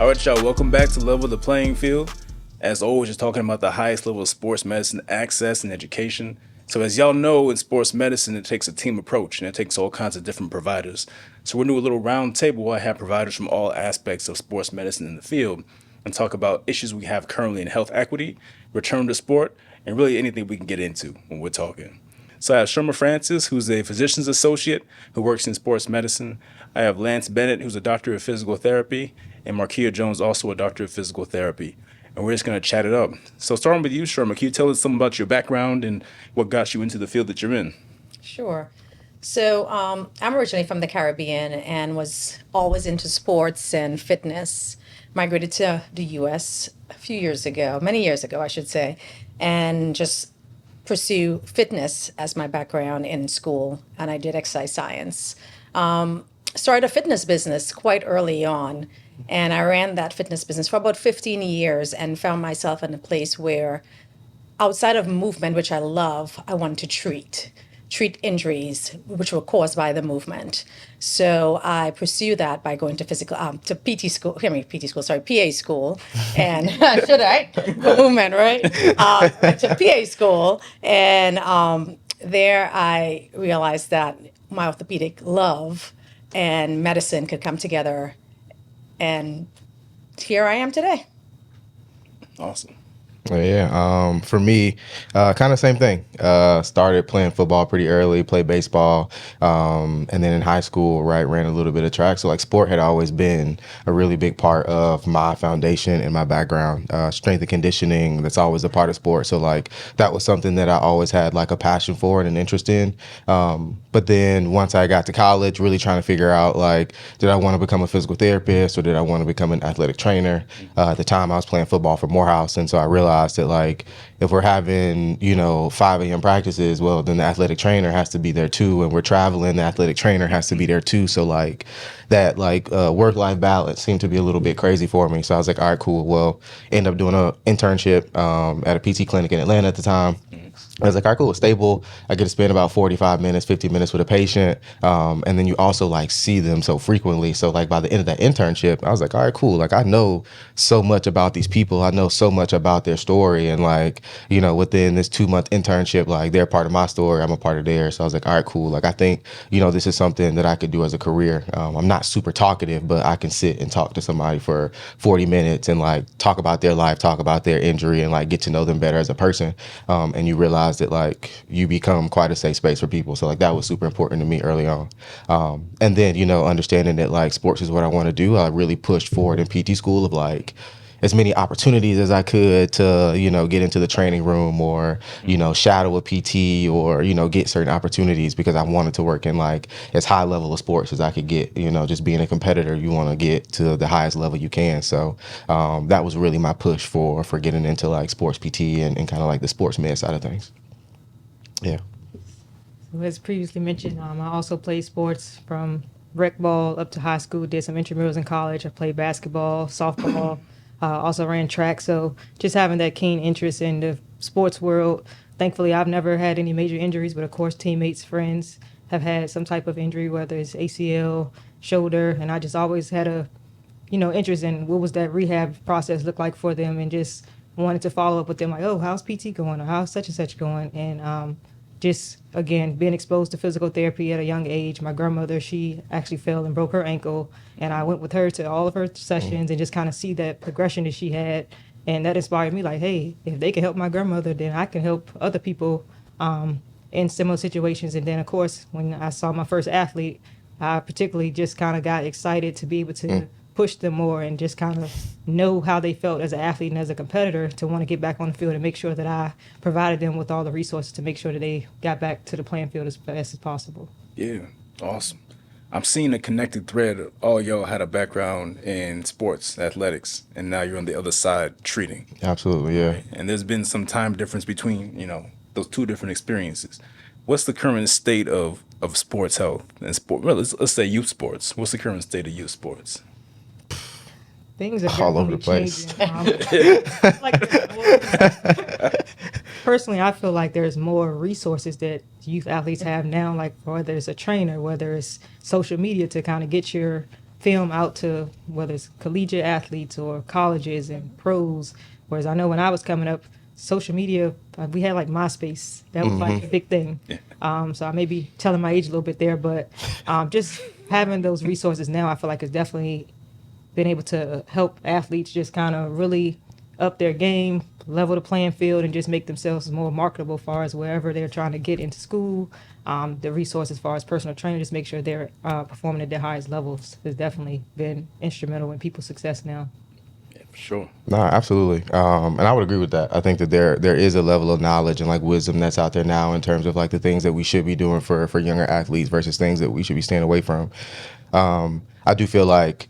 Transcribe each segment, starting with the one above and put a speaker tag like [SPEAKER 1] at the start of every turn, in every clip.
[SPEAKER 1] All right, y'all, welcome back to Level the Playing Field. As always, just talking about the highest level of sports medicine access and education. So as y'all know, in sports medicine, it takes a team approach and it takes all kinds of different providers. So we're going to do a little round table where I have providers from all aspects of sports medicine in the field and talk about issues we have currently in health equity, return to sport, and really anything we can get into when we're talking. So I have Sherma Francis, who's a physician's associate who works in sports medicine. I have Lance Bennett, who's a doctor of physical therapy, and Markia Jones, also a doctor of physical therapy. And we're just going to chat it up. So starting with you, Sherma, can you tell us something about your background and what got you into the field that you're in?
[SPEAKER 2] Sure. So I'm originally from the Caribbean and was always into sports and fitness. Migrated to the U.S. a few years ago, many years ago, I should say, and just pursue fitness as my background in school. And I did exercise science. Started a fitness business quite early on. And I ran that fitness business for about 15 years and found myself in a place where outside of movement, which I love, I wanted to treat injuries which were caused by the movement. So I pursued that by going to PT school, PA school, and should I? Movement, right? To PA school, and there I realized that my orthopedic love and medicine could come together, and here I am today.
[SPEAKER 1] Awesome.
[SPEAKER 3] Yeah, for me, kind of same thing. Started playing football pretty early, played baseball, and then in high school, right, ran a little bit of track. So like sport had always been a really big part of my foundation and my background. Strength and conditioning, that's always a part of sport. So like that was something that I always had like a passion for and an interest in. But then once I got to college, really trying to figure out like, did I want to become a physical therapist or did I want to become an athletic trainer? At the time I was playing football for Morehouse. And so I realized that like if we're having 5 a.m. practices, well then the athletic trainer has to be there too, and we're traveling, the athletic trainer has to be there too. So like that work-life balance seemed to be a little bit crazy for me. So I was like, all right, cool, well, end up doing an internship at a PT clinic in Atlanta at the time. I was like, all right, cool, it's stable. I get to spend about 45 minutes, 50 minutes with a patient. And then you also like see them so frequently. So like by the end of that internship, I was like, all right, cool. Like I know so much about these people. I know so much about their story. And like, within this 2-month internship, like they're part of my story. I'm a part of theirs. So I was like, all right, cool. Like I think, this is something that I could do as a career. I'm not super talkative, but I can sit and talk to somebody for 40 minutes and like talk about their life, talk about their injury and like get to know them better as a person. And you realize that like you become quite a safe space for people. So like that was super important to me early on. And then, understanding that like sports is what I want to do, I really pushed forward in PT school of like as many opportunities as I could to, get into the training room or, shadow a PT or, get certain opportunities because I wanted to work in like as high level of sports as I could get. Just being a competitor, you want to get to the highest level you can. So that was really my push for getting into like sports PT and kind of like the sports med side of things. Yeah.
[SPEAKER 4] So as previously mentioned, I also played sports from rec ball up to high school, did some intramurals in college. I played basketball, softball, also ran track. So just having that keen interest in the sports world. Thankfully, I've never had any major injuries, but of course, teammates, friends have had some type of injury, whether it's ACL, shoulder, and I just always had a, interest in what was that rehab process look like for them and just wanted to follow up with them like, oh, how's PT going or how's such and such going? And just, again, being exposed to physical therapy at a young age. My grandmother, she actually fell and broke her ankle, and I went with her to all of her sessions and just kind of see that progression that she had, and that inspired me like, hey, if they can help my grandmother, then I can help other people in similar situations. And then, of course, when I saw my first athlete, I particularly just kind of got excited to be able to push them more and just kind of know how they felt as an athlete and as a competitor to want to get back on the field and make sure that I provided them with all the resources to make sure that they got back to the playing field as fast as possible.
[SPEAKER 1] Yeah, awesome. I'm seeing a connected thread. All y'all had a background in sports, athletics, and now you're on the other side treating.
[SPEAKER 3] Absolutely, yeah.
[SPEAKER 1] Right? And there's been some time difference between, those two different experiences. What's the current state of sports health and sport? Well, let's say youth sports. What's the current state of youth sports?
[SPEAKER 4] Things are
[SPEAKER 3] all over the place.
[SPEAKER 4] Personally, I feel like there's more resources that youth athletes have now, like whether it's a trainer, whether it's social media to kind of get your film out to whether it's collegiate athletes or colleges and pros. Whereas I know when I was coming up, social media, we had like MySpace. That was like a big thing. So I may be telling my age a little bit there, but just having those resources now, I feel like it's definitely been able to help athletes just kind of really up their game, level the playing field, and just make themselves more marketable as far as wherever they're trying to get into school. The resources as far as personal training, just make sure they're performing at their highest levels has definitely been instrumental in people's success now.
[SPEAKER 1] Yeah, for sure.
[SPEAKER 3] No, absolutely. And I would agree with that. I think that there is a level of knowledge and like wisdom that's out there now in terms of like the things that we should be doing for younger athletes versus things that we should be staying away from. I do feel like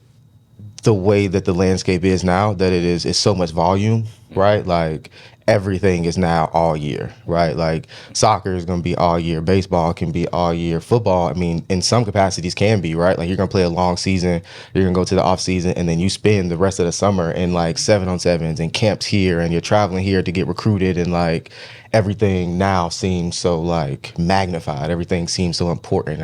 [SPEAKER 3] the way that the landscape is now, that it is so much volume, right? Like everything is now all year, right? Like soccer is going to be all year, baseball can be all year, football, I mean, in some capacities can be, right? Like you're going to play a long season, you're going to go to the off season, and then you spend the rest of the summer in like 7-on-7s and camps here, and you're traveling here to get recruited, and like everything now seems so like magnified. Everything seems so important.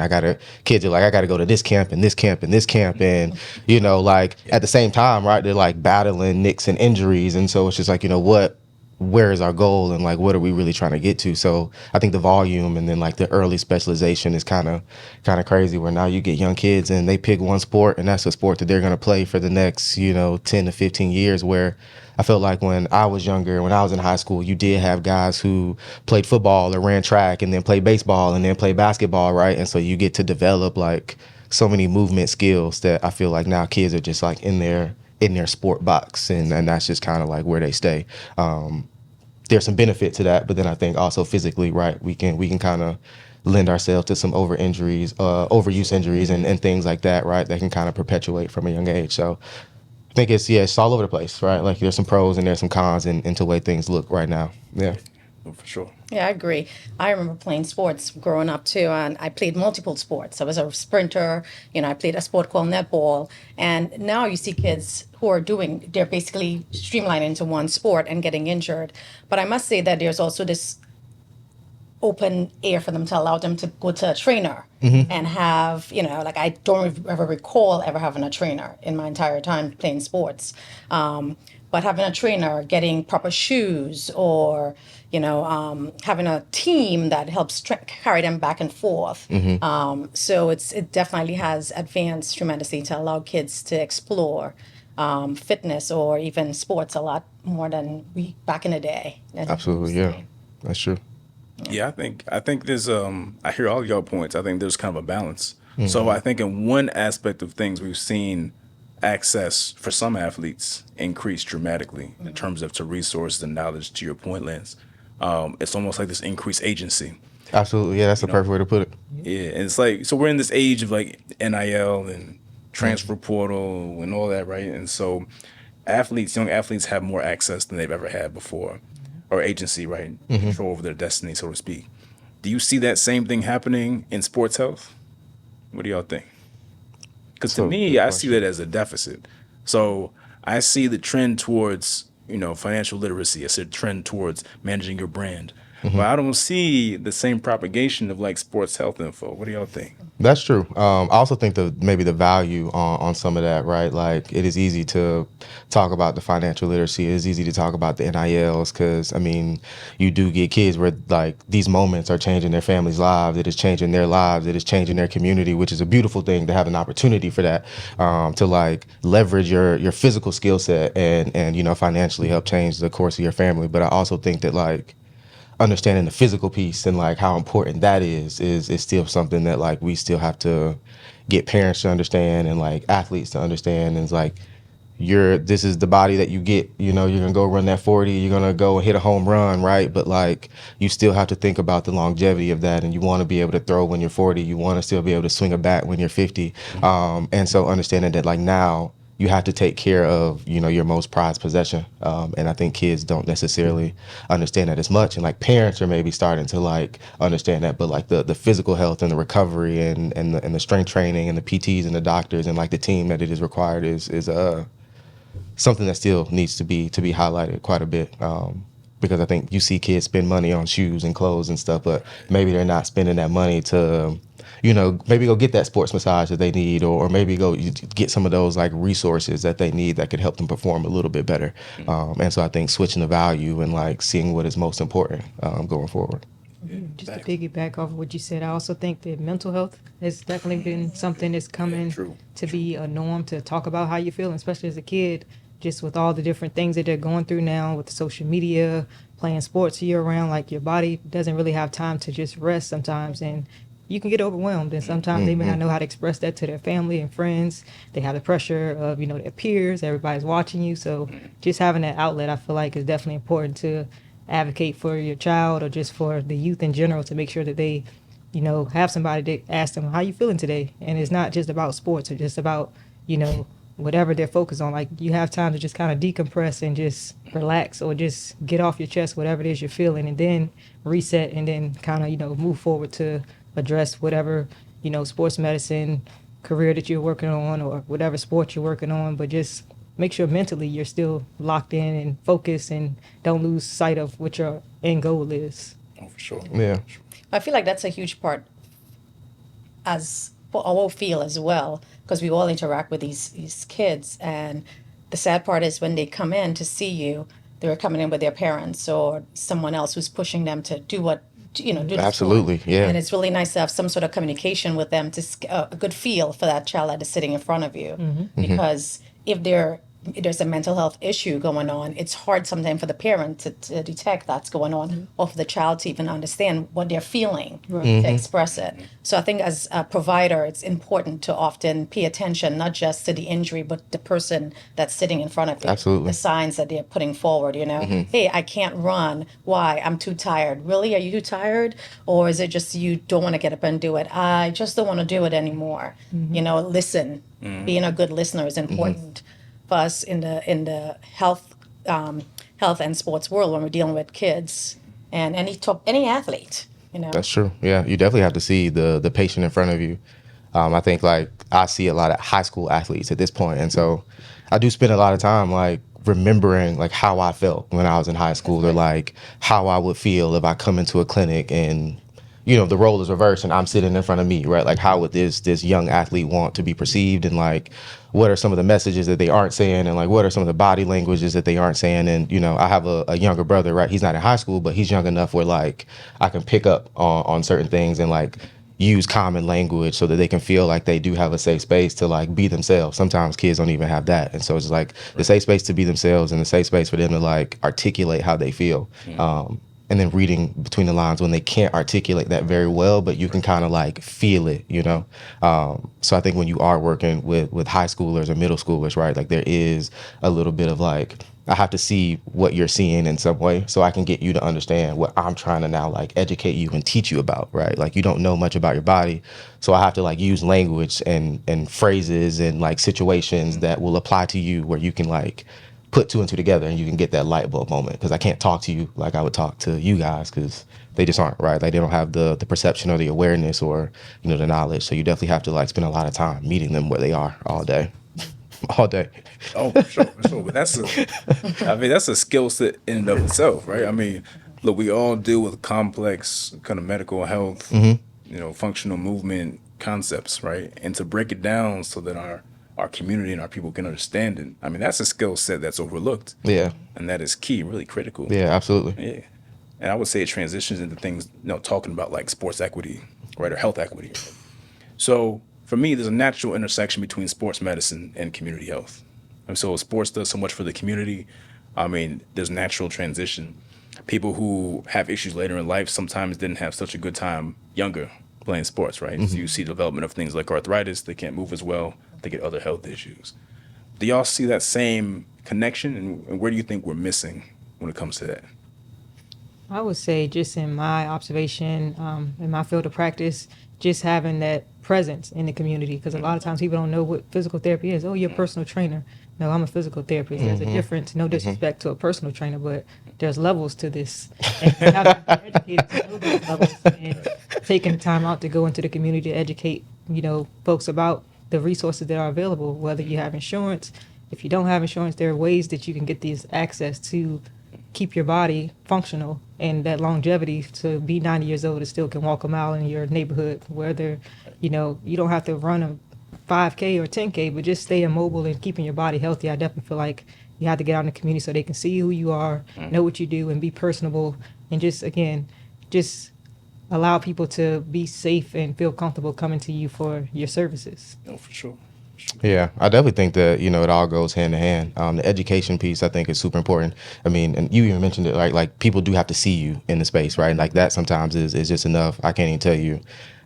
[SPEAKER 3] Kids are like, I got to go to this camp and this camp and this camp. And, you know, like at the same time, right, they're like battling nicks and injuries. And so it's just like, you know, where is our goal, and like what are we really trying to get to? So I think the volume and then like the early specialization is kind of crazy, where now you get young kids and they pick one sport, and that's a sport that they're going to play for the next, you know, 10 to 15 years, where I felt like when I was younger, when I was in high school, you did have guys who played football or ran track and then played baseball and then played basketball, right? And so you get to develop like so many movement skills that I feel like now kids are just like in their sport box, and that's just kind of like where they stay. There's some benefit to that, but then I think also physically, right, we can kind of lend ourselves to some overuse injuries and things like that, right, that can kind of perpetuate from a young age. So I think it's all over the place, right? Like there's some pros and there's some cons into the way things look right now. Yeah.
[SPEAKER 1] For sure.
[SPEAKER 2] Yeah, I agree. I remember playing sports growing up too, and I played multiple sports. I was a sprinter, I played a sport called netball, and now you see kids who they're basically streamlined into one sport and getting injured. But I must say that there's also this open air for them to allow them to go to a trainer and have, like I don't ever recall ever having a trainer in my entire time playing sports. But having a trainer, getting proper shoes, or having a team that helps carry them back and forth. So it definitely has advanced tremendously to allow kids to explore fitness or even sports a lot more than we back in the day.
[SPEAKER 3] Absolutely, yeah, that's true.
[SPEAKER 1] Yeah, I think there's I hear all your points. I think there's kind of a balance. So I think in one aspect of things we've seen access for some athletes increase dramatically in terms of to resources and knowledge, to your point, Lance. It's almost like this increased agency.
[SPEAKER 3] Absolutely, yeah, that's the perfect way to put it.
[SPEAKER 1] Yeah, and it's like, so we're in this age of like NIL and transfer portal and all that, right? And so young athletes have more access than they've ever had before, or agency, right? Control over their destiny, so to speak. Do you see that same thing happening in sports health? What do y'all think? Because to me, I see that as a deficit. So I see the trend towards, financial literacy. I see a trend towards managing your brand. But I don't see the same propagation of like sports health info. What do y'all think?
[SPEAKER 3] That's true. I also think maybe the value on some of that, right? Like it is easy to talk about the financial literacy. It is easy to talk about the NILs because, I mean, you do get kids where like these moments are changing their families' lives. It is changing their lives. It is changing their community, which is a beautiful thing to have an opportunity for that, to like leverage your physical skill set and financially help change the course of your family. But I also think that like understanding the physical piece and like how important that is still something that like we still have to get parents to understand and like athletes to understand. And it's like this is the body that you get, you're gonna go run that 40, you're gonna go hit a home run, right? But like you still have to think about the longevity of that, and you want to be able to throw when you're 40, you want to still be able to swing a bat when you're 50. And so understanding that like now you have to take care of, your most prized possession. And I think kids don't necessarily understand that as much. And like parents are maybe starting to like understand that, but like the physical health and the recovery and the strength training and the PTs and the doctors and like the team that it is required is something that still needs to be highlighted quite a bit. Because I think you see kids spend money on shoes and clothes and stuff, but maybe they're not spending that money to maybe go get that sports massage that they need, or maybe go get some of those like resources that they need that could help them perform a little bit better. And so I think switching the value and like seeing what is most important going forward.
[SPEAKER 4] Just to piggyback off of what you said, I also think that mental health has definitely been something that's coming to be a norm to talk about how you feel, especially as a kid, just with all the different things that they're going through now with social media, playing sports year round. Like your body doesn't really have time to just rest sometimes, and you can get overwhelmed, and sometimes they may not know how to express that to their family and friends. They have the pressure of, their peers, everybody's watching you. So just having that outlet, I feel like, is definitely important to advocate for your child or just for the youth in general, to make sure that they, have somebody to ask them, how you feeling today? And it's not just about sports or just about, whatever they're focused on. Like, you have time to just kind of decompress and just relax, or just get off your chest whatever it is you're feeling, and then reset, and then kind of, move forward to address whatever, sports medicine career that you're working on, or whatever sport you're working on. But just make sure mentally you're still locked in and focused, and don't lose sight of what your end goal is.
[SPEAKER 1] Oh, for sure.
[SPEAKER 3] Yeah.
[SPEAKER 2] I feel like that's a huge part as for our field as well, because we all interact with these kids. And the sad part is when they come in to see you, they're coming in with their parents or someone else who's pushing them to do what, do the
[SPEAKER 3] Absolutely,
[SPEAKER 2] sport.
[SPEAKER 3] yeah.
[SPEAKER 2] And it's really nice to have some sort of communication with them, to a good feel for that child that is sitting in front of you. Because if there's a mental health issue going on, it's hard sometimes for the parent to detect that's going on, or for the child to even understand what they're feeling, to express it. So I think as a provider, it's important to often pay attention, not just to the injury, but the person that's sitting in front of you.
[SPEAKER 3] Absolutely.
[SPEAKER 2] The signs that they're putting forward, Hey, I can't run. Why? I'm too tired. Really? Are you too tired? Or is it just you don't want to get up and do it? I just don't want to do it anymore. Listen. Being a good listener is important for us in the health and sports world when we're dealing with kids and any athlete.
[SPEAKER 3] That's true. Yeah, you definitely have to see the patient in front of you. I think like I see a lot of high school athletes at this point, and so I do spend a lot of time like remembering like how I felt when I was in high school, or like how I would feel if I come into a clinic and the role is reversed and I'm sitting in front of me, right? Like, how would this young athlete want to be perceived, and like what are some of the messages that they aren't saying, and like what are some of the body languages that they aren't saying? And I have a younger brother, right? He's not in high school, but he's young enough where like I can pick up on certain things and like use common language so that they can feel like they do have a safe space to like be themselves. Sometimes kids don't even have that, and so it's like the safe space to be themselves and the safe space for them to like articulate how they feel. And then reading between the lines when they can't articulate that very well, but you can kind of like feel it, So I think when you are working with high schoolers or middle schoolers, right, like there is a little bit of like, I have to see what you're seeing in some way so I can get you to understand what I'm trying to now like educate you and teach you about, right? Like you don't know much about your body. So I have to like use language and phrases and like situations that will apply to you where you can like put two and two together and you can get that light bulb moment, because I can't talk to you like I would talk to you guys, because they just aren't, right? Like they don't have the perception or the awareness or the knowledge. So you definitely have to like spend a lot of time meeting them where they are all day. All day.
[SPEAKER 1] Oh, for sure. But that's a skill set in and of itself, right? I mean, look, we all deal with complex kind of medical health, functional movement concepts, right? And to break it down so that our community and our people can understand it, I mean, that's a skill set that's overlooked.
[SPEAKER 3] Yeah.
[SPEAKER 1] And that is key, really critical.
[SPEAKER 3] Yeah, absolutely.
[SPEAKER 1] Yeah. And I would say it transitions into things, talking about like sports equity, right, or health equity. So for me, there's a natural intersection between sports medicine and community health. And so sports does so much for the community. I mean, there's natural transition. People who have issues later in life sometimes didn't have such a good time younger playing sports, right? So you see development of things like arthritis, they can't move as well, they get other health issues. Do y'all see that same connection, and where do you think we're missing when it comes to that?
[SPEAKER 4] I would say, just in my observation, in my field of practice, just having that presence in the community, because a lot of times people don't know what physical therapy is. Oh, you're a personal trainer. No, I'm a physical therapist. There's a difference. No disrespect to a personal trainer, but there's levels to this. And you have to be educated to know those levels, and taking time out to go into the community to educate, folks about the resources that are available, whether you have insurance. If you don't have insurance, there are ways that you can get these access to keep your body functional and that longevity to be 90 years old and still can walk a mile in your neighborhood, whether, you know, you don't have to run a 5K or 10K, but just stay immobile and keeping your body healthy. I definitely feel like you have to get out in the community so they can see who you are, know what you do, and be personable. And just, again, just allow people to be safe and feel comfortable coming to you for your services.
[SPEAKER 1] No, for sure.
[SPEAKER 3] Yeah, I definitely think that, you know, it all goes hand in hand. The education piece, I think, is super important. I mean, and you even mentioned it, like people do have to see you in the space, right? Like that sometimes is just enough. I can't even tell you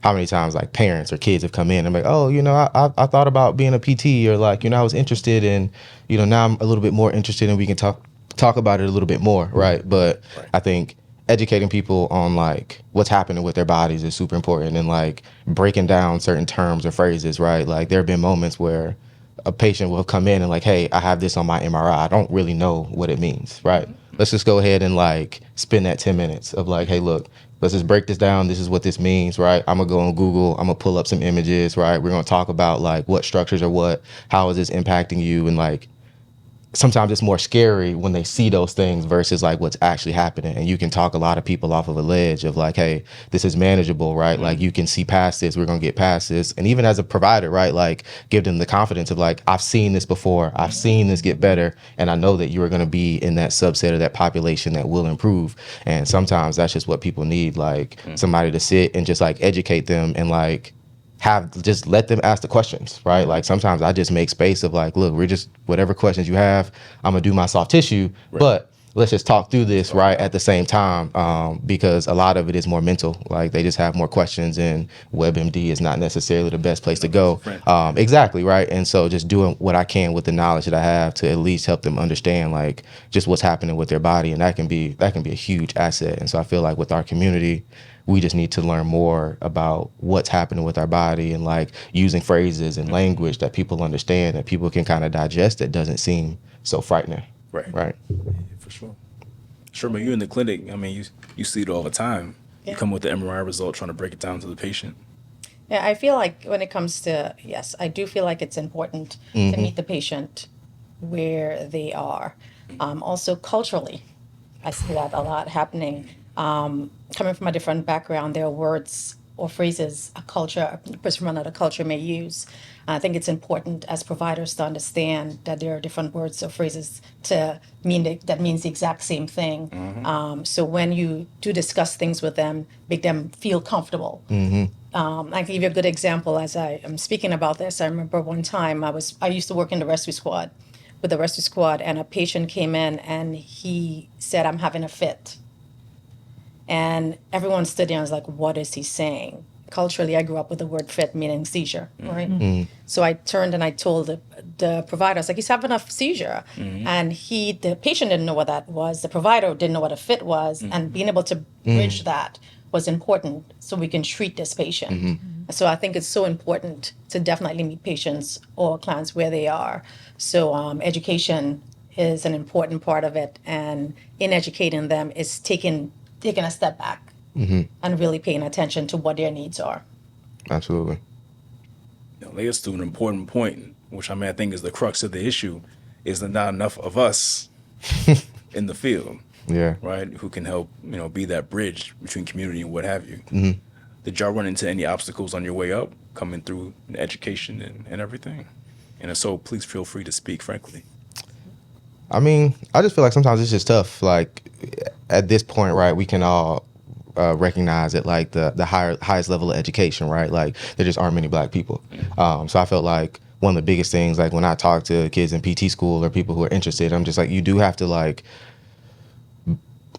[SPEAKER 3] how many times like parents or kids have come in and like, oh, you know, I thought about being a PT, or like, you know, I was interested in, you know, now I'm a little bit more interested and we can talk about it a little bit more, right? But I think educating people on like what's happening with their bodies is super important, and like breaking down certain terms or phrases, right? Like there have been moments where a patient will come in and like, hey, I have this on my MRI. I don't really know what it means, right? Let's just go ahead and like spend that 10 minutes of like, hey, look, let's just break this down. This is what this means, right? I'm gonna go on Google. I'm gonna pull up some images, right? We're gonna talk about like what structures are what, how is this impacting you, and like sometimes it's more scary when they see those things versus like what's actually happening. And you can talk a lot of people off of a ledge of like, hey, this is manageable, right? Like you can see past this, we're gonna get past this. And even as a provider, right, like give them the confidence of like, I've seen this before, I've seen this get better, and I know that you are gonna be in that subset of that population that will improve. And sometimes that's just what people need, like somebody to sit and just like educate them and like just let them ask the questions, right? Like sometimes I just make space of like, look, we're just, whatever questions you have, I'm gonna do my soft tissue, but let's just talk through this right at the same time, because a lot of it is more mental. Like they just have more questions, and WebMD is not necessarily the best place to go. Exactly, right? And so just doing what I can with the knowledge that I have to at least help them understand like just what's happening with their body, and that can be a huge asset. And so I feel like with our community, we just need to learn more about what's happening with our body, and like using phrases and language that people understand, that people can kind of digest, that doesn't seem so frightening. Right.
[SPEAKER 1] Yeah, for sure. Sure, but you're in the clinic. I mean, you see it all the time. You come with the MRI result, trying to break it down to the patient.
[SPEAKER 2] Yeah, I feel like when it comes to, yes, I do feel like it's important to meet the patient where they are. Also culturally, I see that a lot happening. Coming from a different background, there are words or phrases a person from another culture may use. I think it's important as providers to understand that there are different words or phrases that means the exact same thing. So when you do discuss things with them, make them feel comfortable. I can give you a good example as I am speaking about this. I remember one time I used to work in the rescue squad, and a patient came in and he said, "I'm having a fit." And everyone stood there and was like, what is he saying? Culturally, I grew up with the word fit meaning seizure, right? So I turned and I told the provider, I was like, he's having a seizure. And the patient didn't know what that was. The provider didn't know what a fit was. And being able to bridge that was important so we can treat this patient. So I think it's so important to definitely meet patients or clients where they are. So education is an important part of it. And in educating them is taking a step back and really paying attention to what their needs are.
[SPEAKER 3] Absolutely.
[SPEAKER 1] Lead us to an important point, which I think is the crux of the issue, is that not enough of us in the field, right, who can help, be that bridge between community and what have you. Did y'all run into any obstacles on your way up, coming through education and everything? And if so, please feel free to speak frankly.
[SPEAKER 3] I mean, I just feel like sometimes it's just tough. Like at this point, right, we can all recognize that like the highest level of education, right? Like there just aren't many Black people. So I felt like one of the biggest things, like when I talk to kids in PT school or people who are interested, I'm just like, you do have to like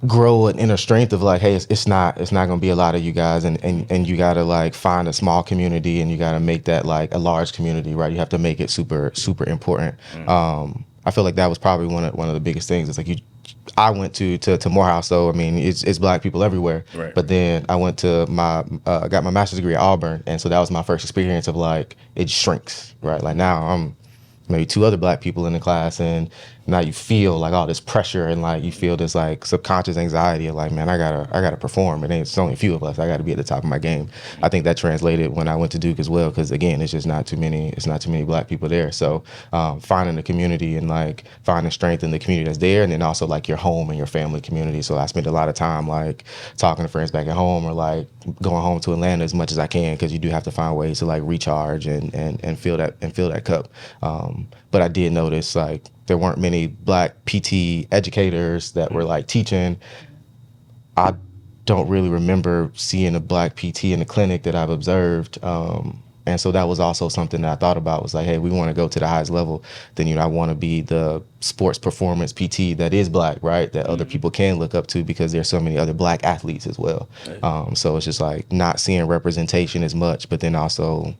[SPEAKER 3] grow an inner strength of like, hey, it's not gonna be a lot of you guys, and you gotta like find a small community, and you gotta make that like a large community, right? You have to make it super important. I feel like that was probably one of the biggest things. It's like I went to Morehouse, so I mean it's Black people everywhere. Right. But then I went to got my master's degree at Auburn, and so that was my first experience of like it shrinks, right? Like now I'm maybe two other Black people in the class, and now you feel like all this pressure and like you feel this like subconscious anxiety of like, man, I gotta perform. And it's only a few of us. I gotta be at the top of my game. I think that translated when I went to Duke as well, because again, it's just not too many Black people there. So finding the community and like finding strength in the community that's there, and then also like your home and your family community. So I spent a lot of time like talking to friends back at home, or like going home to Atlanta as much as I can, because you do have to find ways to like recharge and fill that cup. But I did notice like there weren't many Black PT educators that were like teaching. I don't really remember seeing a Black PT in the clinic that I've observed. And so that was also something that I thought about, was like, hey, we want to go to the highest level, then, you know, I want to be the sports performance PT that is Black, right? That other people can look up to, because there's so many other Black athletes as well. So it's just like not seeing representation as much, but then also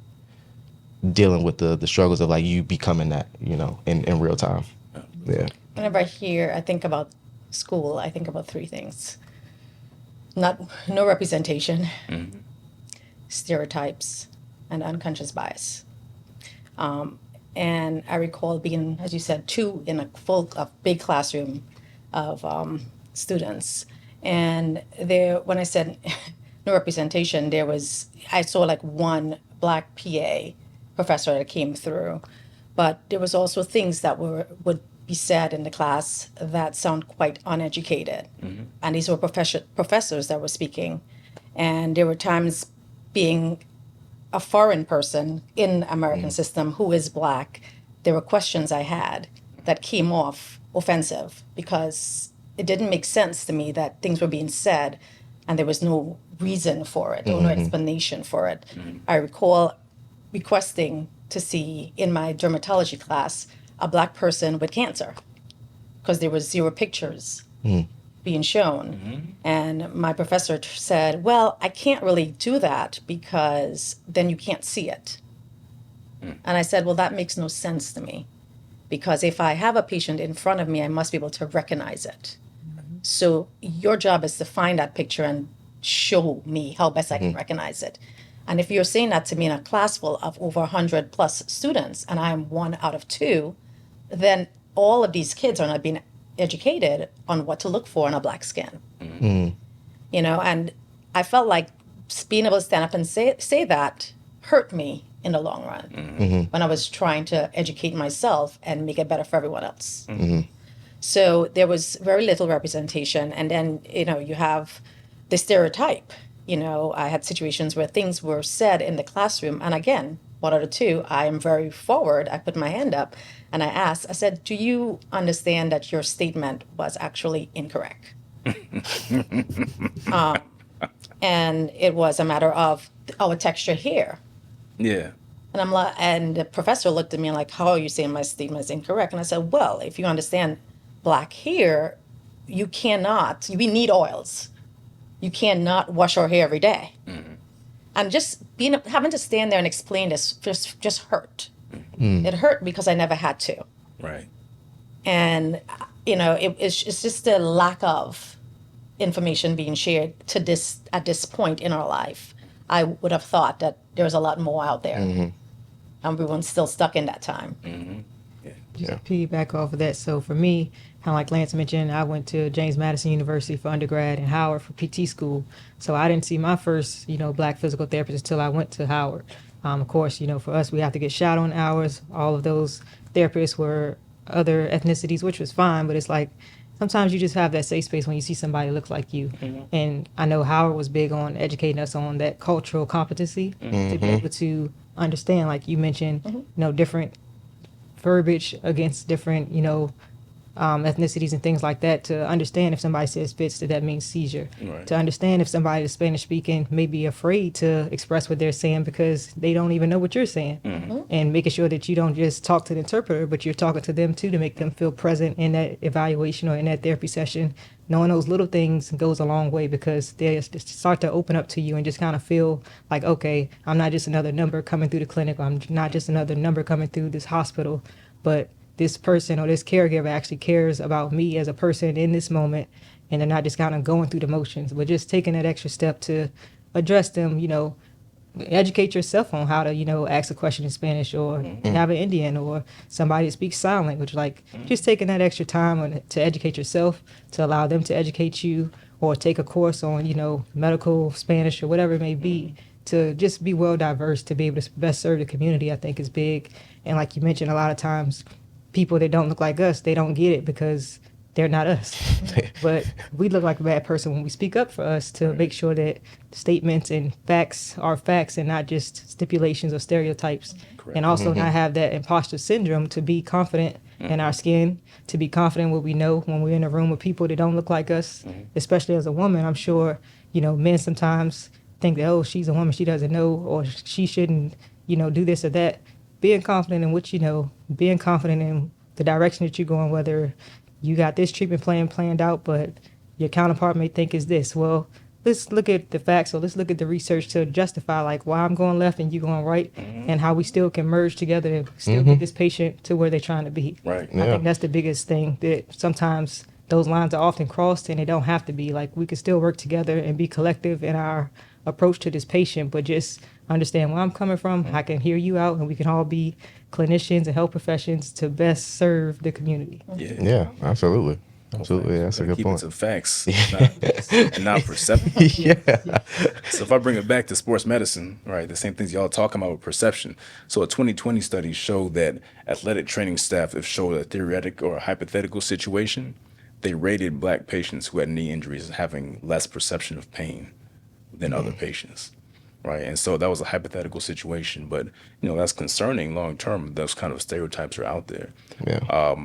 [SPEAKER 3] dealing with the struggles of like you becoming that, you know, in real time. Yeah.
[SPEAKER 2] Whenever I think about school, I think about three things. No representation, stereotypes, and unconscious bias. And I recall being, as you said, in a big classroom of students. And when I said no representation, I saw like one Black PA professor that came through, but there was also things that would be said in the class that sound quite uneducated. And these were professors that were speaking. And there were times, being a foreign person in American system who is Black, there were questions I had that came off offensive, because it didn't make sense to me that things were being said and there was no reason for it, or no explanation for it. I recall requesting to see in my dermatology class a Black person with cancer, because there was 0 pictures being shown. And my professor said, well, I can't really do that, because then you can't see it. And I said, well, that makes no sense to me, because if I have a patient in front of me, I must be able to recognize it. So your job is to find that picture and show me how best I can recognize it. And if you're saying that to me in a class full of over 100 plus students, and I'm 1 out of 2, then all of these kids are not being educated on what to look for in a Black skin. You know, and I felt like being able to stand up and say that hurt me in the long run, when I was trying to educate myself and make it better for everyone else. So there was very little representation. And then, you know, you have the stereotype. You know, I had situations where things were said in the classroom. And again, 1 out of 2, I am very forward. I put my hand up and I said, do you understand that your statement was actually incorrect? And it was a matter of our texture here.
[SPEAKER 1] Yeah.
[SPEAKER 2] And I'm like, and the professor looked at me like, how are you saying my statement is incorrect? And I said, well, if you understand Black hair, we need oils. You cannot wash our hair every day. And just having to stand there and explain this just hurt. It hurt because I never had to.
[SPEAKER 1] Right.
[SPEAKER 2] And, you know, it's just a lack of information being shared at this point in our life. I would have thought that there was a lot more out there. And we weren't still stuck in that time.
[SPEAKER 4] Just to piggyback off of that. So for me, kind of like Lance mentioned, I went to James Madison University for undergrad and Howard for PT school. So I didn't see my first, you know, Black physical therapist until I went to Howard. Of course, you know, for us, we have to get shot on hours. All of those therapists were other ethnicities, which was fine. But it's like, sometimes you just have that safe space when you see somebody who looks like you. And I know Howard was big on educating us on that cultural competency to be able to understand, like you mentioned, you know, different verbiage against different, you know, ethnicities and things like that, to understand if somebody says fits, that means seizure.
[SPEAKER 1] Right.
[SPEAKER 4] To understand if somebody is Spanish speaking may be afraid to express what they're saying because they don't even know what you're saying. And making sure that you don't just talk to the interpreter, but you're talking to them too, to make them feel present in that evaluation or in that therapy session. Knowing those little things goes a long way, because they start to open up to you and just kind of feel like, okay, I'm not just another number coming through the clinic, or I'm not just another number coming through this hospital, but this person or this caregiver actually cares about me as a person in this moment, and they're not just kind of going through the motions, but just taking that extra step to address them, you know, educate yourself on how to, ask a question in Spanish, or have an Indian or somebody that speaks sign language. Like just taking that extra time to educate yourself, to allow them to educate you, or take a course on, medical Spanish or whatever it may be, to just be well diverse, to be able to best serve the community, I think is big. And like you mentioned, a lot of times people that don't look like us, they don't get it because they're not us. But we look like a bad person when we speak up for us, to make sure that statements and facts are facts and not just stipulations or stereotypes.
[SPEAKER 1] Correct.
[SPEAKER 4] And also not have that imposter syndrome, to be confident in our skin, to be confident in what we know when we're in a room with people that don't look like us, especially as a woman. I'm sure, men sometimes think that, oh, she's a woman, she doesn't know, or she shouldn't, do this or that. Being confident in what you know, being confident in the direction that you're going, whether you got this treatment plan planned out, but your counterpart may think is this. Well, let's look at the facts, or let's look at the research to justify like why I'm going left and you going right, and how we still can merge together and still get this patient to where they're trying to be.
[SPEAKER 1] Right.
[SPEAKER 4] I think that's the biggest thing, that sometimes those lines are often crossed and they don't have to be. Like we can still work together and be collective in our approach to this patient, but just understand where I'm coming from. I can hear you out, and we can all be clinicians and health professions to best serve the community.
[SPEAKER 3] Yeah, absolutely. Absolutely, that's a good
[SPEAKER 1] Keep
[SPEAKER 3] point.
[SPEAKER 1] it to facts, and not perception.
[SPEAKER 3] Yeah.
[SPEAKER 1] So if I bring it back to sports medicine, right, the same things y'all talking about with perception. So a 2020 study showed that athletic training staff, if showed a theoretic or a hypothetical situation, they rated Black patients who had knee injuries as having less perception of pain than other patients, right? And so that was a hypothetical situation, but that's concerning long term. Those kind of stereotypes are out there.
[SPEAKER 3] Yeah.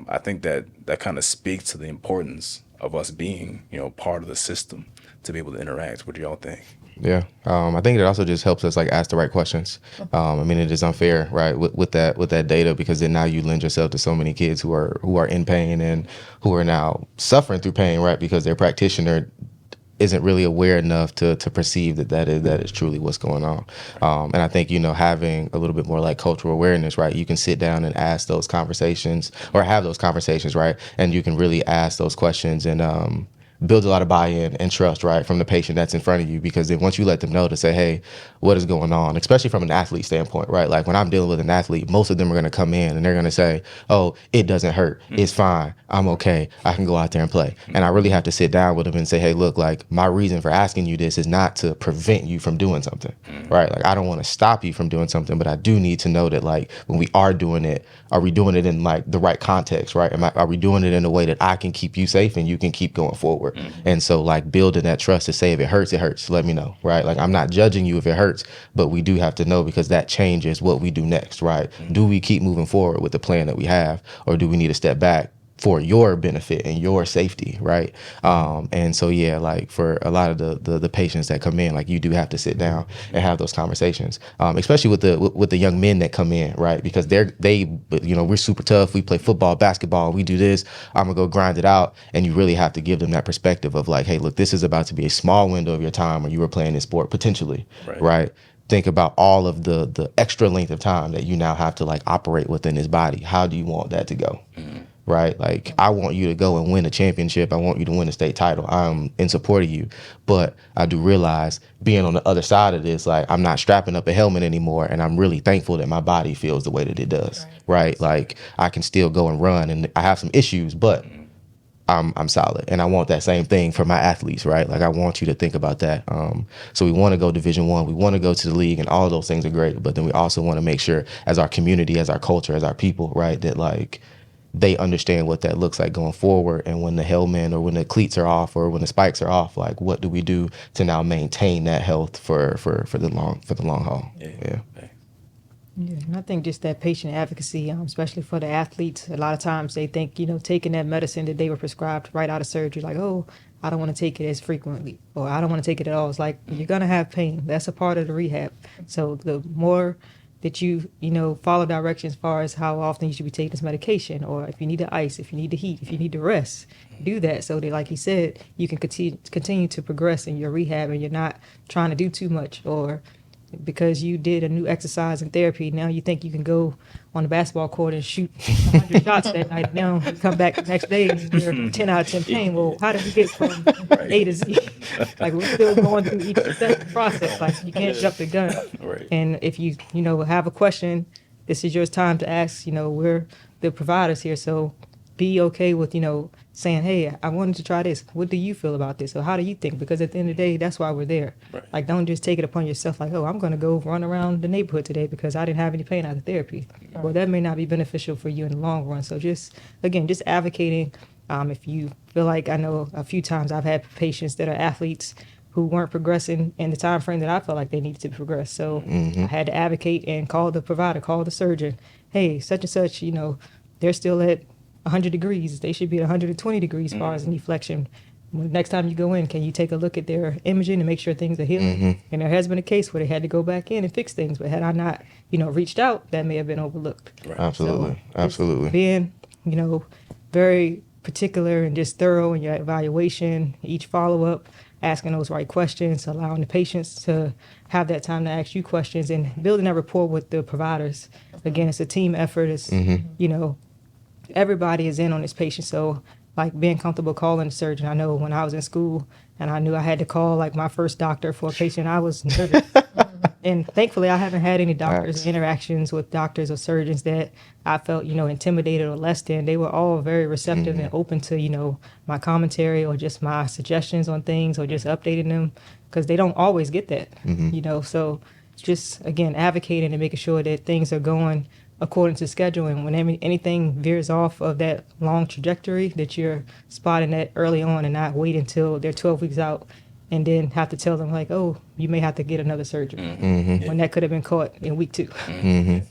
[SPEAKER 1] I think that kind of speaks to the importance of us being, part of the system to be able to interact. What do y'all think?
[SPEAKER 3] Yeah. I think it also just helps us like ask the right questions. I mean, it is unfair, right, with that data, because then now you lend yourself to so many kids who are in pain and who are now suffering through pain, right, because their practitioner isn't really aware enough to perceive that is truly what's going on. And I think, having a little bit more like cultural awareness, right? You can sit down and ask those conversations, or have those conversations, right? And you can really ask those questions and build a lot of buy-in and trust, right, from the patient that's in front of you. Because then once you let them know to say, hey, what is going on, especially from an athlete standpoint, right? Like when I'm dealing with an athlete, most of them are going to come in and they're going to say, oh, it doesn't hurt. It's fine. I'm okay. I can go out there and play. And I really have to sit down with them and say, hey, look, like my reason for asking you this is not to prevent you from doing something, right? Like I don't want to stop you from doing something, but I do need to know that like when we are doing it, are we doing it in like the right context, right? Are we doing it in a way that I can keep you safe and you can keep going forward? And so like building that trust to say, if it hurts, let me know, right? Like I'm not judging you if it hurts, but we do have to know, because that changes what we do next, right? Do we keep moving forward with the plan that we have, or do we need to step back for your benefit and your safety, right? And so, yeah, like for a lot of the patients that come in, like you do have to sit down and have those conversations, especially with the young men that come in, right? Because we're super tough. We play football, basketball, we do this. I'm gonna go grind it out. And you really have to give them that perspective of like, hey, look, this is about to be a small window of your time when you were playing this sport potentially, right? Think about all of the extra length of time that you now have to like operate within this body. How do you want that to go? Right? Like, I want you to go and win a championship. I want you to win a state title. I'm in support of you. But I do realize being on the other side of this, like, I'm not strapping up a helmet anymore. And I'm really thankful that my body feels the way that it does. Right? Like, I can still go and run, and I have some issues, but I'm solid. And I want that same thing for my athletes, right? Like, I want you to think about that. So we want to go Division I. We want to go to the league, and all of those things are great. But then we also want to make sure, as our community, as our culture, as our people, right, that like, they understand what that looks like going forward. And when the helmet or when the cleats are off or when the spikes are off, like what do we do to now maintain that health for the long haul? Yeah.
[SPEAKER 4] Yeah, and I think just that patient advocacy, especially for the athletes, a lot of times they think, taking that medicine that they were prescribed right out of surgery, like, oh, I don't want to take it as frequently, or I don't want to take it at all. It's like, you're going to have pain. That's a part of the rehab. So the more that you follow directions as far as how often you should be taking this medication, or if you need the ice, if you need the heat, if you need to rest, do that, so that, like he said, you can continue to progress in your rehab, and you're not trying to do too much, or because you did a new exercise in therapy, now you think you can go on the basketball court and shoot 100 shots that night. Now you come back the next day and you're 10 out of 10 pain. Well, how did you get from A to Z? Like, we're still going through each step of the process. Like, you can't jump the gun.
[SPEAKER 1] Right.
[SPEAKER 4] And if you have a question, this is your time to ask. We're the providers here, so be okay with saying, hey, I wanted to try this. What do you feel about this? Or how do you think? Because at the end of the day, that's why we're there.
[SPEAKER 1] Right.
[SPEAKER 4] Like, don't just take it upon yourself like, oh, I'm going to go run around the neighborhood today because I didn't have any pain out of therapy.
[SPEAKER 2] Right.
[SPEAKER 4] Well, that may not be beneficial for you in the long run. So just advocating. If you feel like, I know a few times I've had patients that are athletes who weren't progressing in the time frame that I felt like they needed to progress. So I had to advocate and call the provider, call the surgeon. Hey, such and such, they're still at 100 degrees. They should be at 120 degrees as far as knee flexion. When next time you go in, can you take a look at their imaging and make sure things are healing? And there has been a case where they had to go back in and fix things, but had I not, reached out, that may have been overlooked.
[SPEAKER 1] Right.
[SPEAKER 3] Absolutely.
[SPEAKER 4] So
[SPEAKER 3] Absolutely.
[SPEAKER 4] being, very particular and just thorough in your evaluation, each follow-up, asking those right questions, allowing the patients to have that time to ask you questions, and building that rapport with the providers. Again, it's a team effort. It's, everybody is in on this patient. So, like, being comfortable calling the surgeon. I know when I was in school and I knew I had to call, like, my first doctor for a patient, I was nervous. And thankfully, I haven't had any doctors interactions with doctors or surgeons that I felt, intimidated or less than. They were all very receptive and open to, my commentary or just my suggestions on things or just updating them, because they don't always get that, So just, again, advocating and making sure that things are going according to schedule. And when anything veers off of that long trajectory, that you're spotting that early on and not wait until they're 12 weeks out and then have to tell them, like, oh, you may have to get another surgery, when that could have been caught in week 2.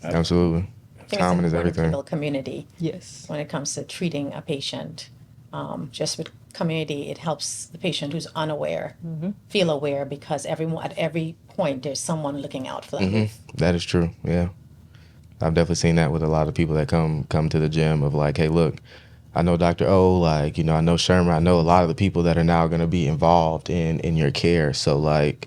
[SPEAKER 3] Absolutely.
[SPEAKER 2] I think
[SPEAKER 3] Timing
[SPEAKER 2] it's
[SPEAKER 3] is
[SPEAKER 2] important to
[SPEAKER 3] everything.
[SPEAKER 2] build community
[SPEAKER 4] Yes.
[SPEAKER 2] when it comes to treating a patient. Just with community, it helps the patient who's unaware feel aware, because at every point there's someone looking out for them.
[SPEAKER 3] That is true. Yeah. I've definitely seen that with a lot of people that come to the gym of like, hey, look, I know Dr. O, like, I know Sherman, I know a lot of the people that are now going to be involved in your care. So, like,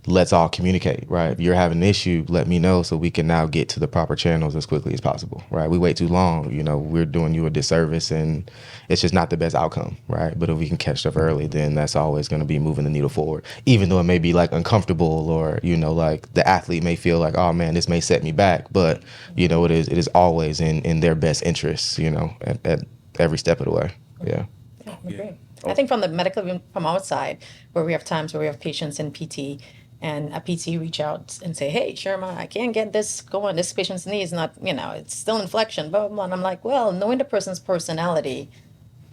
[SPEAKER 3] let's all communicate, right? If you're having an issue, let me know so we can now get to the proper channels as quickly as possible, right? We wait too long, we're doing you a disservice, and it's just not the best outcome, right? But if we can catch stuff early, then that's always going to be moving the needle forward, even though it may be like uncomfortable, or, like the athlete may feel like, oh man, this may set me back, but it is always in their best interests, at every step of the way. Yeah.
[SPEAKER 2] Yeah, I agree. I think from our side, where we have times where we have patients in PT, and a PT reach out and say, hey, Sherma, I can't get this going. This patient's knee is not, it's still in flexion, blah, blah, blah. And I'm like, well, knowing the person's personality,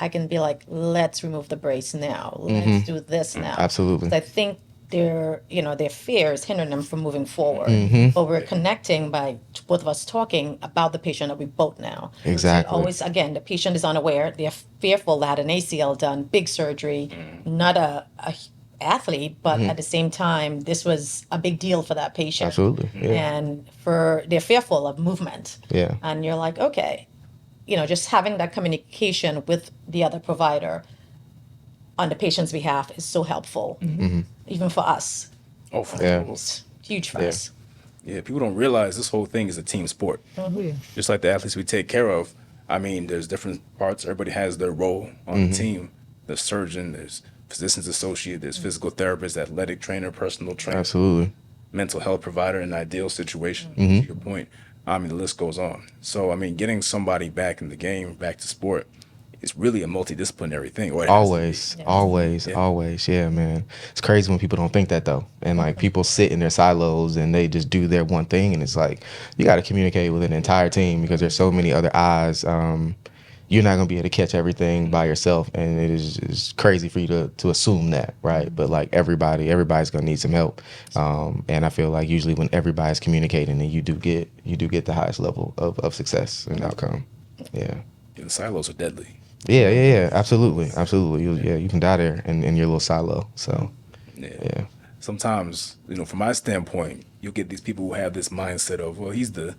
[SPEAKER 2] I can be like, let's remove the brace now. Let's do this now.
[SPEAKER 3] Absolutely.
[SPEAKER 2] 'Cause I think their fear is hindering them from moving forward. But we're connecting by both of us talking about the patient that we both know.
[SPEAKER 3] Exactly.
[SPEAKER 2] So always, again, the patient is unaware. They're fearful they had an ACL done, big surgery, not a athlete, but at the same time, this was a big deal for that patient.
[SPEAKER 3] Absolutely. Yeah.
[SPEAKER 2] And they're fearful of movement.
[SPEAKER 3] Yeah.
[SPEAKER 2] And you're like, okay, just having that communication with the other provider on the patient's behalf is so helpful, even for us.
[SPEAKER 1] Oh, for
[SPEAKER 3] Yeah.
[SPEAKER 1] sure.
[SPEAKER 2] It's huge for
[SPEAKER 3] Yeah.
[SPEAKER 2] us.
[SPEAKER 1] Yeah, people don't realize this whole thing is a team sport.
[SPEAKER 4] Yeah.
[SPEAKER 1] Just like the athletes we take care of. I mean, there's different parts. Everybody has their role on the team. There's surgeon, there's physician's associate, there's physical therapist, athletic trainer, personal trainer,
[SPEAKER 3] Absolutely.
[SPEAKER 1] mental health provider in an ideal situation, to your point. I mean, the list goes on. So, I mean, getting somebody back in the game, back to sport, is really a multidisciplinary thing. Or it has to be.
[SPEAKER 3] Always. Yeah, man. It's crazy when people don't think that, though. And, like, people sit in their silos and they just do their one thing. And it's like, you got to communicate with an entire team, because there's so many other eyes. You're not going to be able to catch everything by yourself. And it is crazy for you to assume that, right? But, like, everybody's going to need some help. And I feel like usually when everybody's communicating, then you do get the highest level of success and outcome. Yeah.
[SPEAKER 1] Yeah, the silos are deadly.
[SPEAKER 3] Yeah. Absolutely. You can die there in your little silo. So, yeah.
[SPEAKER 1] Sometimes, from my standpoint, you'll get these people who have this mindset of, well, he's the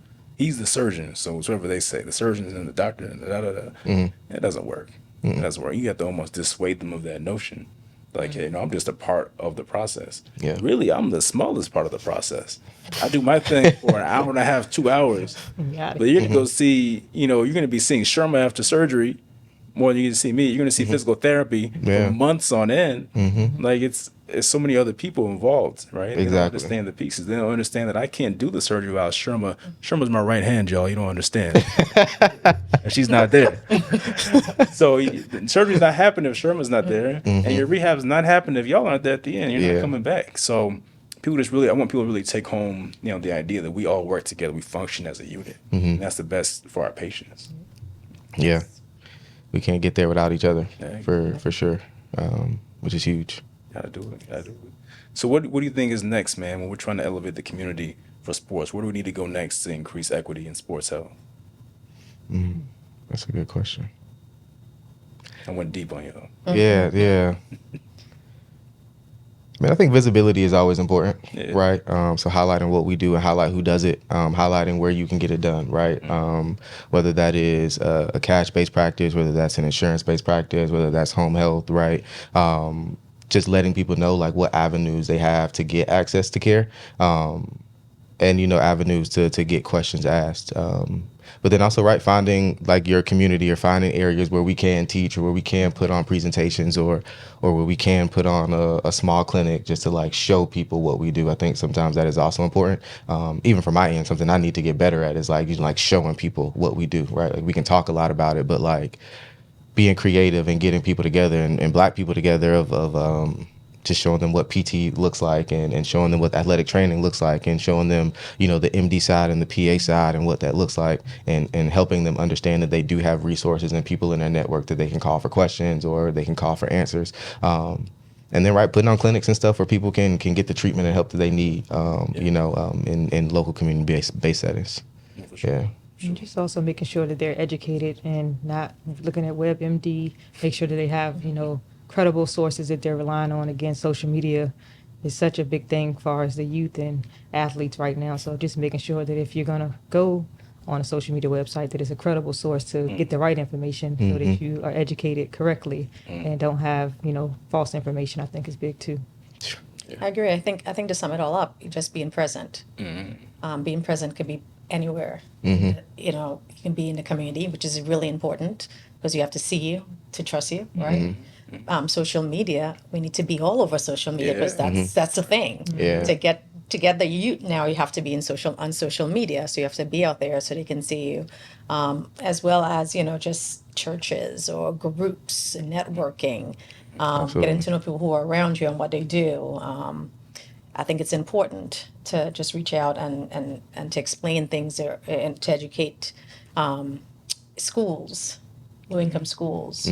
[SPEAKER 1] surgeon, so it's whatever they say, the surgeon and the doctor and da da da. It doesn't work. It doesn't work. You have to almost dissuade them of that notion Like, I'm just a part of the process.
[SPEAKER 3] Yeah.
[SPEAKER 1] Really, I'm the smallest part of the process. I do my thing for an hour and a half, 2 hours.
[SPEAKER 4] Got it.
[SPEAKER 1] But you're going to go see, you're going to be seeing Sherma after surgery more than you get to see me. You're going to see physical therapy
[SPEAKER 3] Yeah.
[SPEAKER 1] for months on end. Like, it's so many other people involved, right? They don't
[SPEAKER 3] Exactly.
[SPEAKER 1] understand the pieces. They don't understand that I can't do the surgery without Sherma. Sherma's my right hand, y'all. You don't understand. And she's not there. So surgery's not happening if Sherma's not there. And your rehab's not happening if y'all aren't there at the end. You're not coming back. So I want people to really take home, the idea that we all work together. We function as a unit. And that's the best for our patients.
[SPEAKER 3] Yeah. We can't get there without each other,
[SPEAKER 1] Yeah.
[SPEAKER 3] for sure, which is huge.
[SPEAKER 1] Gotta do it. So what do you think is next, man, when we're trying to elevate the community for sports? Where do we need to go next to increase equity in sports health?
[SPEAKER 3] That's a good question.
[SPEAKER 1] I went deep on you, though.
[SPEAKER 3] Yeah. I mean, I think visibility is always important, right? So highlighting what we do and highlight who does it, highlighting where you can get it done, right? Whether that is a cash-based practice, whether that's an insurance-based practice, whether that's home health, right? Just letting people know like what avenues they have to get access to care, and avenues to get questions asked. But then also, right, finding like your community or finding areas where we can teach or where we can put on presentations or where we can put on a small clinic just to like show people what we do. I think sometimes that is also important. Even from my end, something I need to get better at is like showing people what we do, right? Like we can talk a lot about it, but like being creative and getting people together and Black people together of just showing them what PT looks like and showing them what athletic training looks like and showing them, the MD side and the PA side and what that looks like and helping them understand that they do have resources and people in their network that they can call for questions or they can call for answers. And then, right, putting on clinics and stuff where people can get the treatment and help that they need, in local community-based settings.
[SPEAKER 1] For sure.
[SPEAKER 3] Yeah.
[SPEAKER 4] And just also making sure that they're educated and not looking at WebMD, make sure that they have, credible sources that they're relying on. Again, social media is such a big thing for as the youth and athletes right now. So just making sure that if you're going to go on a social media website, that it's a credible source to get the right information so that you are educated correctly and don't have, false information, I think is big too.
[SPEAKER 2] I agree. I think to sum it all up, just being present. Being present could be anywhere. You can be in the community, which is really important because you have to see you to trust you, right? Social media, we need to be all over social media because that's the thing.
[SPEAKER 3] Yeah.
[SPEAKER 2] To get the youth now, you have to be on social media, so you have to be out there so they can see you, as well as just churches or groups and networking, getting to know people who are around you and what they do. I think it's important to just reach out and to explain things and to educate schools. Low-income schools.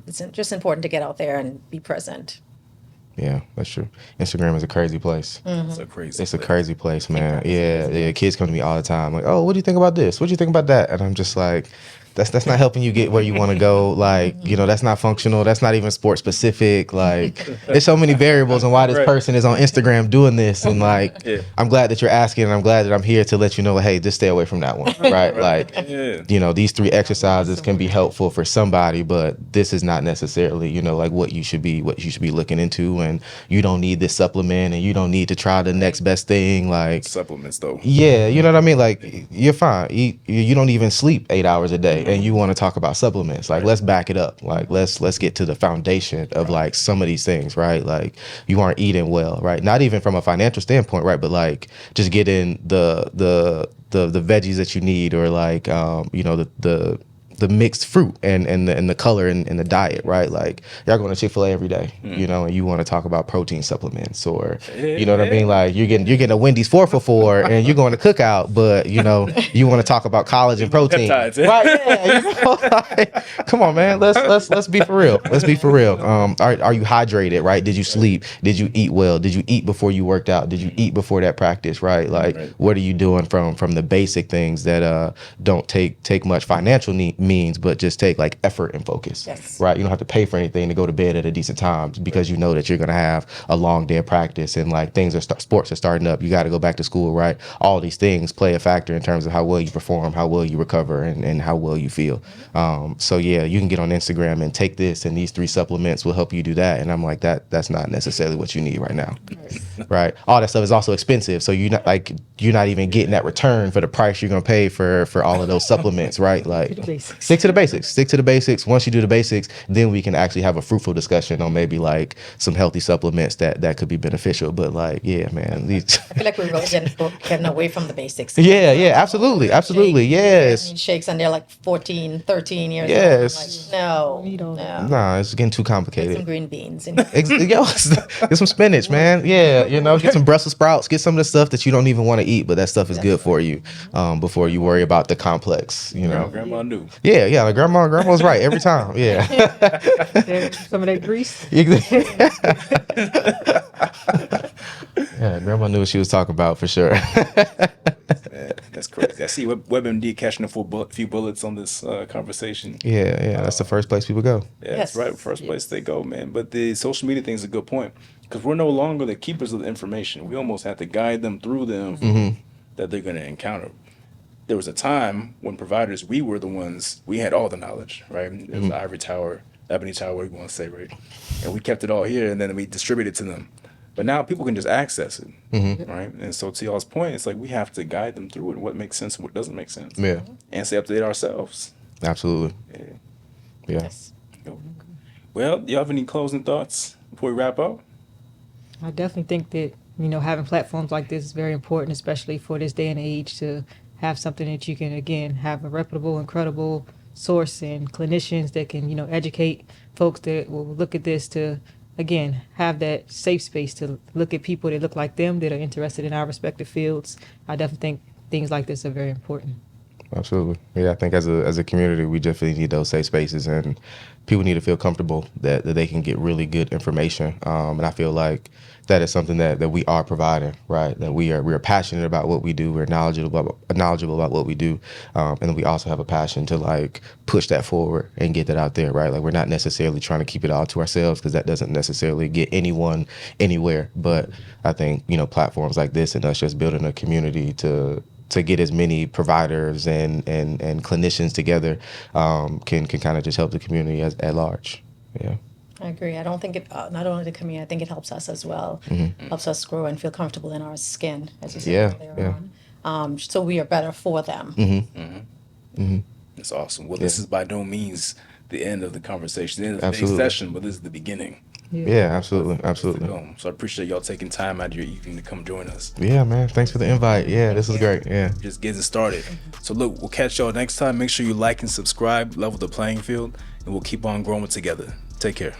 [SPEAKER 2] It's just important to get out there and be present.
[SPEAKER 3] Yeah, that's true. Instagram is a crazy place.
[SPEAKER 1] It's a
[SPEAKER 3] crazy place, man. Yeah. Kids come to me all the time, like, "Oh, what do you think about this? What do you think about that?" And I'm just like, that's not helping you get where you want to go. Like, that's not functional. That's not even sport specific. Like, there's so many variables on why this person is on Instagram doing this. And like, I'm glad that you're asking, and I'm glad that I'm here to let you know, hey, just stay away from that one, right? Like, these 3 exercises can be helpful for somebody, but this is not necessarily, like what you should be looking into. And you don't need this supplement, and you don't need to try the next best thing. Like
[SPEAKER 1] supplements, though.
[SPEAKER 3] Yeah, you know what I mean? Like, you're fine. You don't even sleep 8 hours a day. And you want to talk about supplements. Like, let's back it up. Like, let's get to the foundation of like some of these things, right? Like, you aren't eating well, right? Not even from a financial standpoint, right? But like, just getting the veggies that you need, or like, the mixed fruit and the color and the diet, right? Like, y'all going to Chick-fil-A every day, and you want to talk about protein supplements, or you know what I mean? Like, you're getting a Wendy's 4 for $4 and you're going to Cookout, but you want to talk about collagen protein, right? Yeah, like, come on, man. Let's be for real. Let's be for real. Are you hydrated, right? Did you sleep? Did you eat well? Did you eat before you worked out? Did you eat before that practice, right? Like, what are you doing from the basic things that don't take much financial means, but just take like effort and focus.
[SPEAKER 2] Yes.
[SPEAKER 3] Right? You don't have to pay for anything to go to bed at a decent time because you know that you're going to have a long day of practice and like sports are starting up. You got to go back to school, right? All these things play a factor in terms of how well you perform, how well you recover, and how well you feel. So yeah, you can get on Instagram and take this, and these 3 supplements will help you do that. And I'm like, that's not necessarily what you need right now. Right? All that stuff is also expensive. So you're not even getting that return for the price you're going to pay for all of those supplements, right? Like stick to the basics. Once you do the basics, then we can actually have a fruitful discussion on maybe like some healthy supplements that could be beneficial. But like, yeah, man,
[SPEAKER 2] I feel like we're really getting away from the basics.
[SPEAKER 3] yeah, absolutely, yes.
[SPEAKER 2] Shakes and they're like 14, 13 years
[SPEAKER 3] Yes.
[SPEAKER 2] old. Like, no.
[SPEAKER 3] Nah, it's getting too
[SPEAKER 2] Get some
[SPEAKER 3] complicated.
[SPEAKER 2] green beans.
[SPEAKER 3] Get some spinach, man. Yeah, get some Brussels sprouts. Get some of the stuff that you don't even want to eat, but that stuff is good for you. Before you worry about the complex,
[SPEAKER 1] Grandma knew.
[SPEAKER 3] Yeah, like grandma's right every time. Yeah.
[SPEAKER 4] Some of that grease.
[SPEAKER 3] Yeah, grandma knew what she was talking about for sure.
[SPEAKER 1] Man, that's crazy. I see WebMD catching a few bullets on this conversation.
[SPEAKER 3] Yeah, that's the first place people go.
[SPEAKER 1] Yeah, that's right. First place they go, man. But the social media thing is a good point because we're no longer the keepers of the information. We almost have to guide them through the info that they're going to encounter. There was a time when providers, we were the ones, we had all the knowledge, right? It was ivory tower, ebony tower, whatever you want to say, right? And we kept it all here and then we distributed it to them. But now people can just access it, right? And so to y'all's point, it's like we have to guide them through it, what makes sense and what doesn't make sense.
[SPEAKER 3] Yeah,
[SPEAKER 1] And stay up to date ourselves.
[SPEAKER 3] absolutely. Yeah.
[SPEAKER 2] Yes.
[SPEAKER 1] Well, do you have any closing thoughts before we wrap up?
[SPEAKER 4] I definitely think that, having platforms like this is very important, especially for this day and age, to have something that you can, again, have a reputable and credible source and clinicians that can, educate folks that will look at this to, again, have that safe space to look at people that look like them that are interested in our respective fields. I definitely think things like this are very important.
[SPEAKER 3] Absolutely. Yeah, I think as a community, we definitely need those safe spaces, and people need to feel comfortable that they can get really good information. And I feel like that is something that we are providing, right? That we are passionate about what we do. We're knowledgeable about what we do. And then we also have a passion to like push that forward and get that out there, right? Like we're not necessarily trying to keep it all to ourselves because that doesn't necessarily get anyone anywhere. But I think, platforms like this and us just building a community to get as many providers and clinicians together can kind of just help the community at large. Yeah.
[SPEAKER 2] I agree. I don't think it, not only the community, I think it helps us as well. Helps us grow and feel comfortable in our skin, as you said earlier on. So we are better for them.
[SPEAKER 1] That's awesome. Well, this is by no means the end of the conversation, the end of today's session, but this is the beginning.
[SPEAKER 3] Yeah, absolutely.
[SPEAKER 1] So I appreciate y'all taking time out of your evening to come join us.
[SPEAKER 3] Yeah, man. Thanks for the invite. Yeah, this was great. Yeah.
[SPEAKER 1] Just getting started. So look, we'll catch y'all next time. Make sure you like and subscribe, level the playing field, and we'll keep on growing together. Take care.